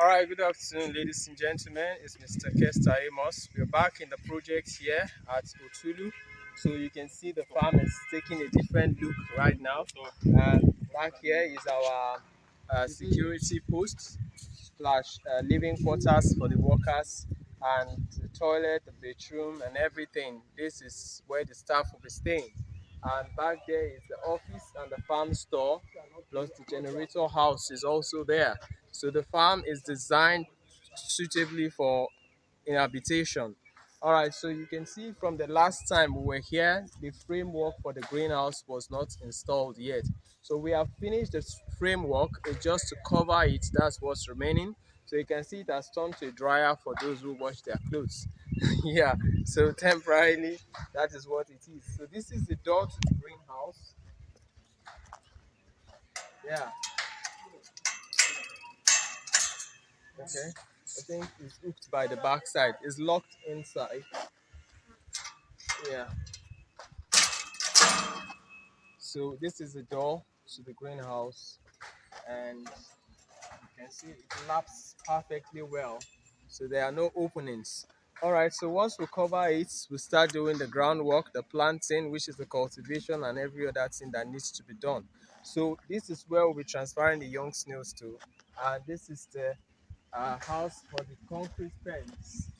All right, good afternoon, ladies and gentlemen. It's Mr. Kester Amos. We're back in the project here at Otulu. So you can see the farm is taking a different look right now. And back here is our security post slash living quarters for the workers and the toilet, the bedroom, and everything. This is where the staff will be staying. And back there is the office and the farm store, plus the generator house is also there. So the farm is designed suitably for inhabitation. All right, so you can see from the last time we were here, the framework for the greenhouse was not installed yet. So we have finished the framework, it's just to cover it, that's what's remaining. So you can see it has turned to a dryer for those who wash their clothes. Yeah, so temporarily, that is what it is. So this is the door to the greenhouse. Yeah, okay. I think it's hooked by the back side. It's locked inside. Yeah. So this is the door to the greenhouse, and you can see it laps perfectly well. So there are no openings. All right, so once we cover it, we start doing the groundwork, the planting, which is the cultivation and every other thing that needs to be done. So this is where we'll be transferring the young snails to. And this is the house for the concrete pens.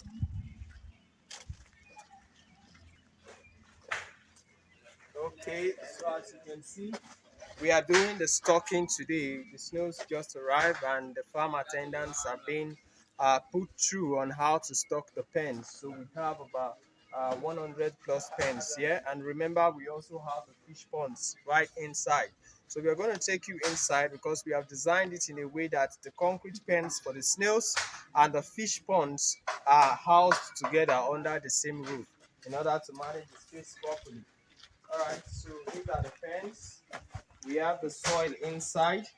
Okay, so as you can see, we are doing the stocking today. The snails just arrived, and the farm attendants are being put through on how to stock the pens. So we have about 100 plus pens here, and remember, we also have the fish ponds right inside. So we are going to take you inside because we have designed it in a way that the concrete pens for the snails and the fish ponds are housed together under the same roof in order to manage the space properly. All right, so these are the pens. We have the soil inside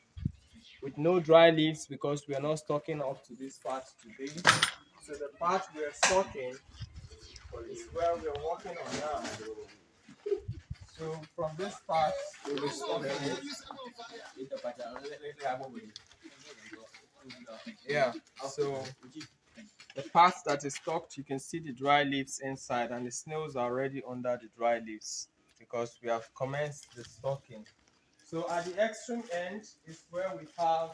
with no dry leaves because we are not stocking up to this part today. So the part we are stocking is where we are working on now. So from this part, we'll be stocking it. Yeah, so the part that is stocked, you can see the dry leaves inside, and the snails are already under the dry leaves because we have commenced the stocking. So at the extreme end is where we have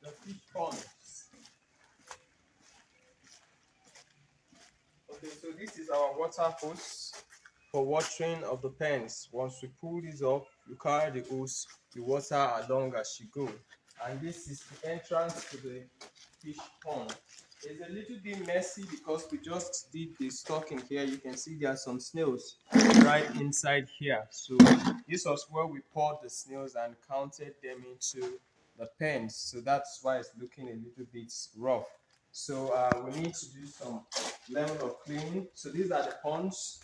the fish ponds. Okay, so this is our water hose for watering of the pens. Once we pull this up, you carry the hose, you water along as you go. And this is the entrance to the fish pond. It's a little bit messy because we just did the stocking here. You can see there are some snails right inside here. So this was where we poured the snails and counted them into the pens. So that's why it's looking a little bit rough. So we need to do some level of cleaning. So these are the ponds,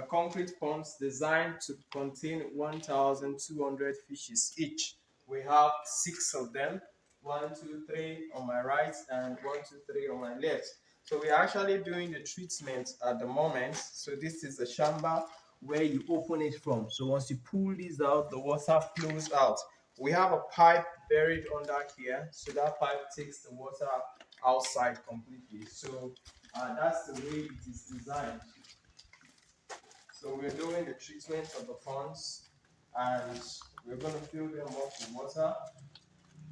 concrete ponds designed to contain 1,200 fishes each. We have 6 of them, 1, 2, 3 on my right and 1, 2, 3 on my left. So we're actually doing the treatment at the moment. So this is the chamber where you open it from. So once you pull this out, the water flows out. We have a pipe buried under here, so that pipe takes the water outside completely. So that's the way it is designed. So we're doing the treatment of the ponds, and we're going to fill them up with water.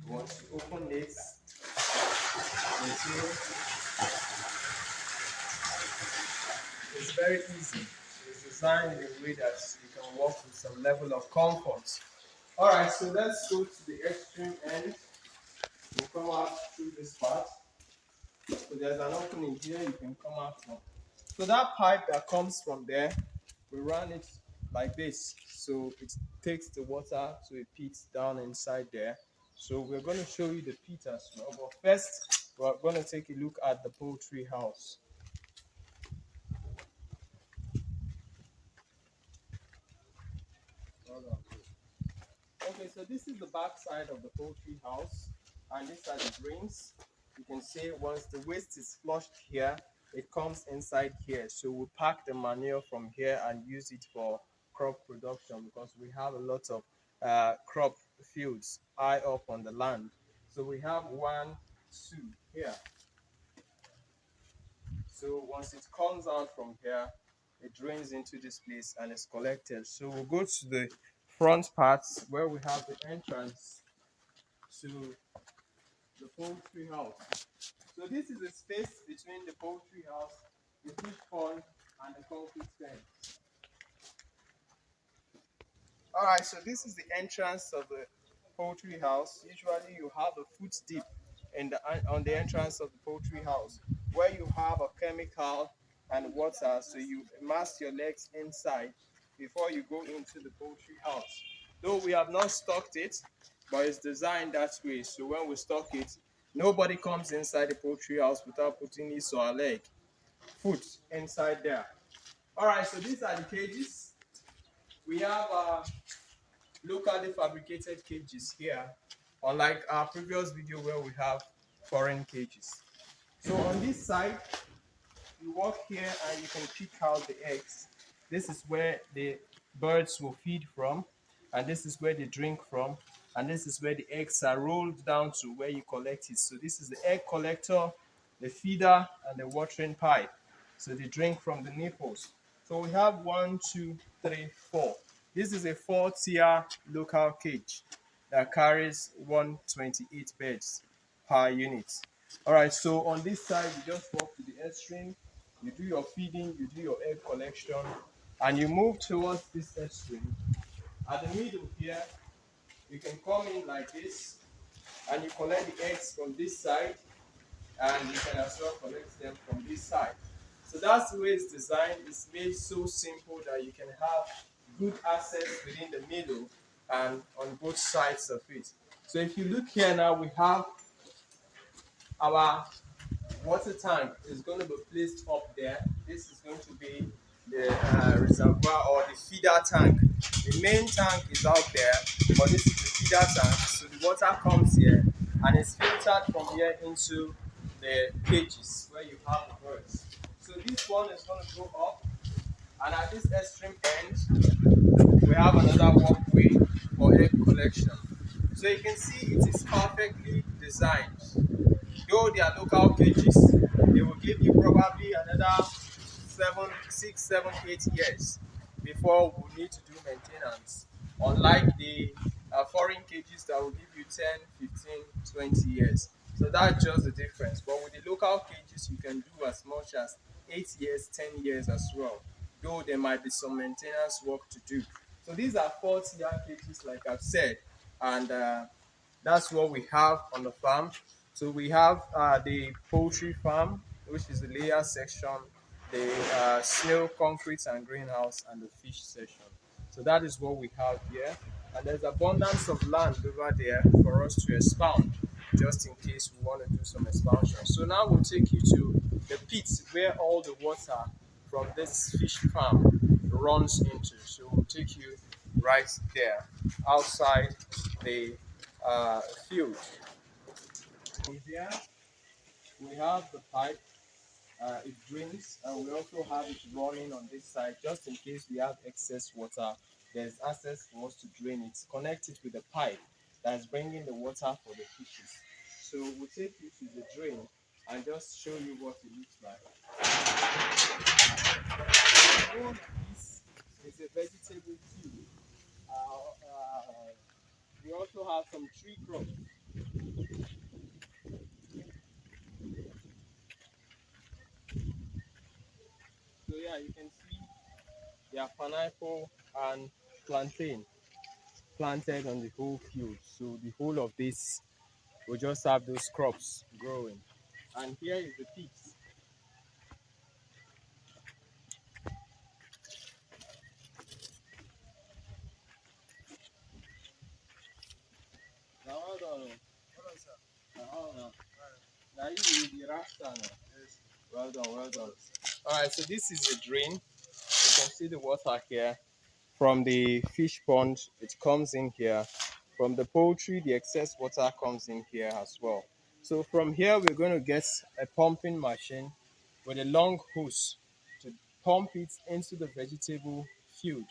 Once you open it, it's very easy. It's designed in a way that you can work with some level of comfort. All right, so let's go to the extreme end. We'll come out through this part. So there's an opening here you can come out from. So that pipe that comes from there, we run it like this. So it takes the water to a pit down inside there. So we're going to show you the pit as well. But first, we're going to take a look at the poultry house. Okay, so this is the back side of the poultry house, and these are the drains. You can see once the waste is flushed here, it comes inside here. So we pack the manure from here and use it for crop production because we have a lot of crop fields high up on the land. So we have 1, to here. So once it comes out from here, it drains into this place and is collected. So we'll go to the front parts where we have the entrance to the poultry house. So this is the space between the poultry house, the fish pond, and the concrete fence. Alright, so this is the entrance of the poultry house. Usually you have a foot deep on the entrance of the poultry house where you have a chemical and water, so you immerse your legs inside before you go into the poultry house. Though we have not stocked it, but it's designed that way. So when we stock it, nobody comes inside the poultry house without putting his or her leg, foot inside there. Alright, so these are the cages. We have locally fabricated cages here, unlike our previous video where we have foreign cages. So on this side, you walk here and you can pick out the eggs. This is where the birds will feed from, and this is where they drink from, and this is where the eggs are rolled down to where you collect it. So this is the egg collector, the feeder, and the watering pipe. So they drink from the nipples. So we have 1, 2, 3, 4. This is a 4-tier local cage that carries 128 birds per unit. All right, so on this side, you just walk to the extreme, you do your feeding, you do your egg collection, and you move towards this extreme. At the middle here, you can come in like this, and you collect the eggs from this side, and you can as well collect them from this side. So that's the way it's designed. It's made so simple that you can have good access within the middle and on both sides of it. So if you look here now, we have our water tank is going to be placed up there. This is going to be the reservoir or the feeder tank. The main tank is out there, but this is the feeder tank. So the water comes here and is filtered from here into the cages where you have the birds. So this one is going to go up, and at this extreme end, we have another walkway for egg collection. So you can see it is perfectly designed. Though they are local cages, they will give you probably another 7, 6, 7, 8 years before we need to do maintenance. Unlike the foreign cages that will give you 10, 15, 20 years. So that's just the difference. But with the local cages, you can do as much as 8 years, 10 years as well. Though there might be some maintenance work to do. So these are 4-tier cages, like I've said, and that's what we have on the farm. So we have the poultry farm, which is the layer section, the snail concrete and greenhouse, and the fish section. So that is what we have here. And there's abundance of land over there for us to expound, just in case we want to do some expansion. So now we'll take you to the pits where all the water from this fish farm runs into. So we'll take you right there, outside the field. From here, we have the pipe, it drains, and we also have it running on this side just in case we have excess water. There's access for us to drain it, connect it with the pipe that's bringing the water for the fishes. So we'll take you to the drain and just show you what it looks like. All this is a vegetable field. We also have some tree crops. So yeah, you can see there are pineapple and plantain planted on the whole field. So the whole of this will just have those crops growing. And here is the pigs. Now hold on. Hold on, sir. Now hold on. Now you will be rasta now. Yes. Well done, well done. Alright, so this is the drain. You can see the water here. From the fish pond, it comes in here. From the poultry, the excess water comes in here as well. So from here, we're going to get a pumping machine with a long hose to pump it into the vegetable field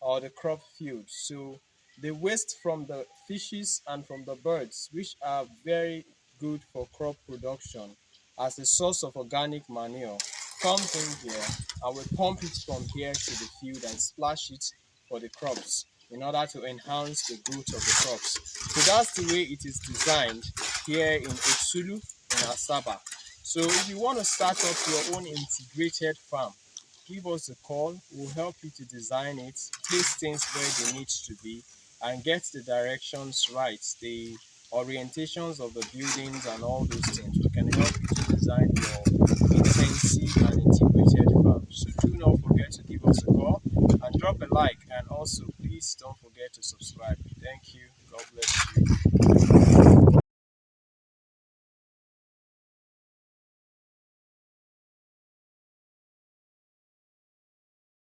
or the crop field. So the waste from the fishes and from the birds, which are very good for crop production as a source of organic manure comes in here, and we pump it from here to the field and splash it for the crops in order to enhance the growth of the crops. So that's the way it is designed here in Otsulu in Asaba. So if you want to start up your own integrated farm, give us a call. We'll help you to design it, place things where they need to be, and get the directions right, the orientations of the buildings and all those things. We can help you to design your intensive and integrated farm. So do not forget to give us a call and drop a like, and also please don't forget to subscribe. Thank you. God bless you.